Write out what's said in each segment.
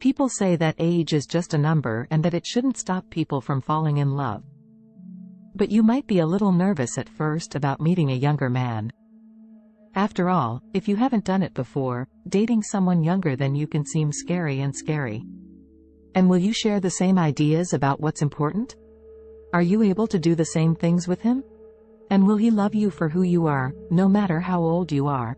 People say that age is just a number and that it shouldn't stop people from falling in love. But you might be a little nervous at first about meeting a younger man. After all, if you haven't done it before, dating someone younger than you can seem scary. And will you share the same ideas about what's important? Are you able to do the same things with him? And will he love you for who you are, no matter how old you are?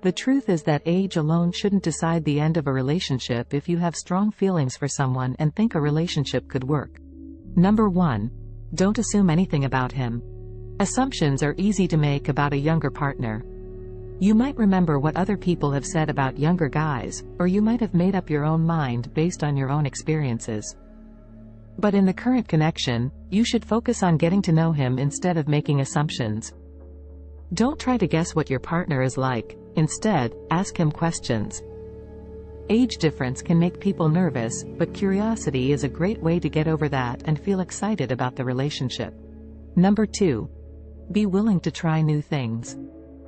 The truth is that age alone shouldn't decide the end of a relationship if you have strong feelings for someone and think a relationship could work. Number 1. Don't assume anything about him. Assumptions are easy to make about a younger partner. You might remember what other people have said about younger guys, or you might have made up your own mind based on your own experiences. But in the current connection, you should focus on getting to know him instead of making assumptions. Don't try to guess what your partner is like. Instead, ask him questions. Age difference can make people nervous, but curiosity is a great way to get over that and feel excited about the relationship. Number 2. Be willing to try new things.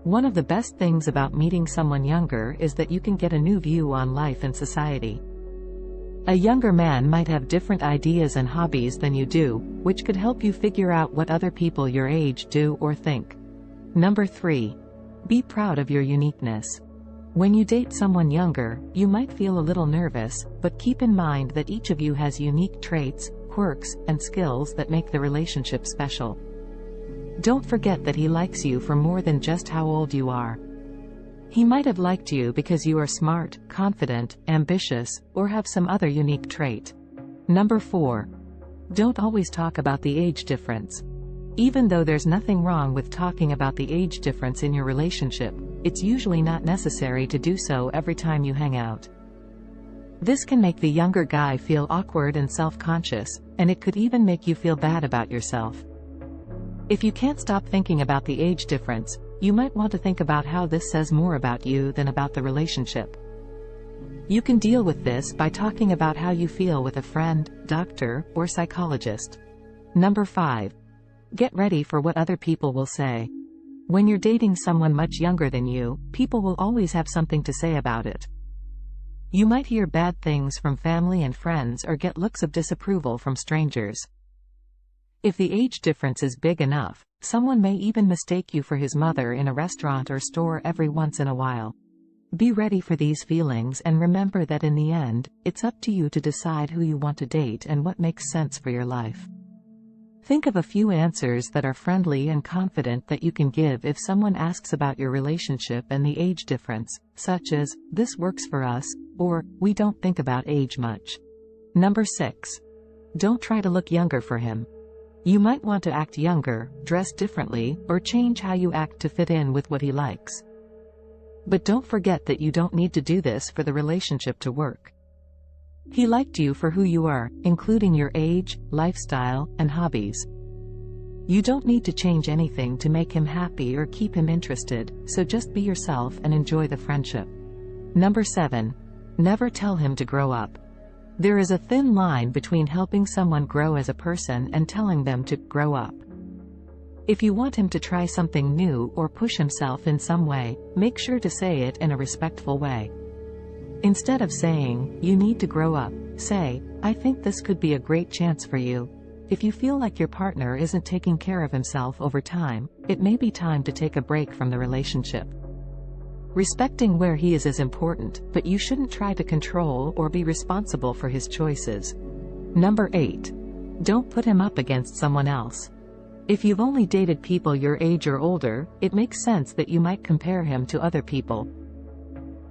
One of the best things about meeting someone younger is that you can get a new view on life and society. A younger man might have different ideas and hobbies than you do, which could help you figure out what other people your age do or think. Number 3. Be proud of your uniqueness. When you date someone younger, you might feel a little nervous, but keep in mind that each of you has unique traits, quirks, and skills that make the relationship special. Don't forget that he likes you for more than just how old you are. He might have liked you because you are smart, confident, ambitious, or have some other unique trait. Number 4. Don't always talk about the age difference. Even though there's nothing wrong with talking about the age difference in your relationship, it's usually not necessary to do so every time you hang out. This can make the younger guy feel awkward and self-conscious, and it could even make you feel bad about yourself. If you can't stop thinking about the age difference, you might want to think about how this says more about you than about the relationship. You can deal with this by talking about how you feel with a friend, doctor, or psychologist. Number 5. Get ready for what other people will say. When you're dating someone much younger than you, people will always have something to say about it. You might hear bad things from family and friends or get looks of disapproval from strangers. If the age difference is big enough, someone may even mistake you for his mother in a restaurant or store every once in a while. Be ready for these feelings and remember that in the end, it's up to you to decide who you want to date and what makes sense for your life. Think of a few answers that are friendly and confident that you can give if someone asks about your relationship and the age difference, such as, "This works for us," or, "We don't think about age much." Number 6. Don't try to look younger for him. You might want to act younger, dress differently, or change how you act to fit in with what he likes. But don't forget that you don't need to do this for the relationship to work. He liked you for who you are, including your age, lifestyle, and hobbies. You don't need to change anything to make him happy or keep him interested, so just be yourself and enjoy the friendship. Number 7. Never tell him to grow up. There is a thin line between helping someone grow as a person and telling them to grow up. If you want him to try something new or push himself in some way, make sure to say it in a respectful way. Instead of saying, "You need to grow up," say, "I think this could be a great chance for you." If you feel like your partner isn't taking care of himself over time, it may be time to take a break from the relationship. Respecting where he is important, but you shouldn't try to control or be responsible for his choices. Number 8. Don't put him up against someone else. If you've only dated people your age or older, it makes sense that you might compare him to other people.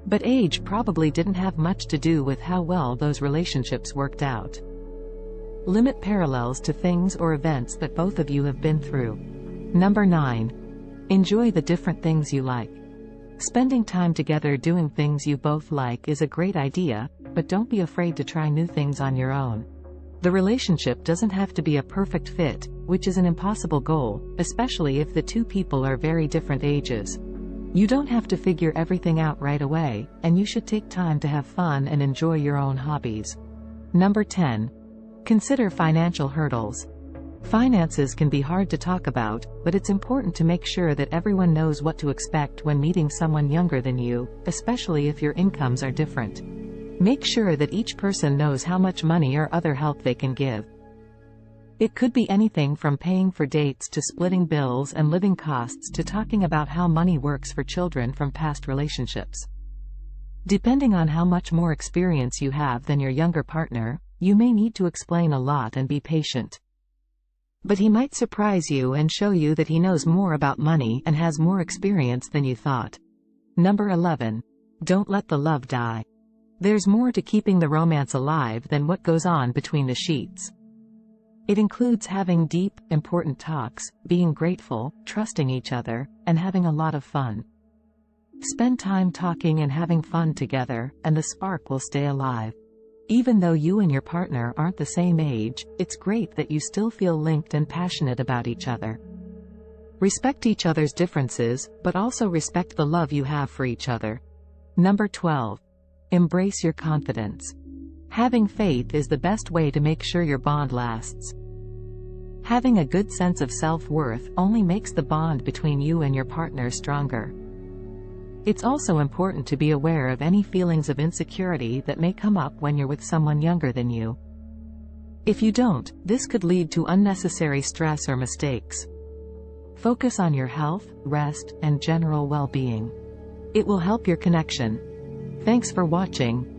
But age probably didn't have much to do with how well those relationships worked out. Limit parallels to things or events that both of you have been through. Number 9. Enjoy the different things you like. Spending time together doing things you both like is a great idea, but don't be afraid to try new things on your own. The relationship doesn't have to be a perfect fit, which is an impossible goal, especially if the two people are very different ages. You don't have to figure everything out right away, and you should take time to have fun and enjoy your own hobbies. Number 10. Consider financial hurdles. Finances can be hard to talk about, but it's important to make sure that everyone knows what to expect when meeting someone younger than you, especially if your incomes are different. Make sure that each person knows how much money or other help they can give. It could be anything from paying for dates to splitting bills and living costs to talking about how money works for children from past relationships. Depending on how much more experience you have than your younger partner, you may need to explain a lot and be patient. But he might surprise you and show you that he knows more about money and has more experience than you thought. Number 11. Don't let the love die. There's more to keeping the romance alive than what goes on between the sheets. It includes having deep, important talks, being grateful, trusting each other, and having a lot of fun. Spend time talking and having fun together, and the spark will stay alive. Even though you and your partner aren't the same age, it's great that you still feel linked and passionate about each other. Respect each other's differences, but also respect the love you have for each other. Number 12. Embrace your confidence. Having faith is the best way to make sure your bond lasts. Having a good sense of self-worth only makes the bond between you and your partner stronger. It's also important to be aware of any feelings of insecurity that may come up when you're with someone younger than you. If you don't, this could lead to unnecessary stress or mistakes. Focus on your health, rest, and general well-being. It will help your connection. Thanks for watching.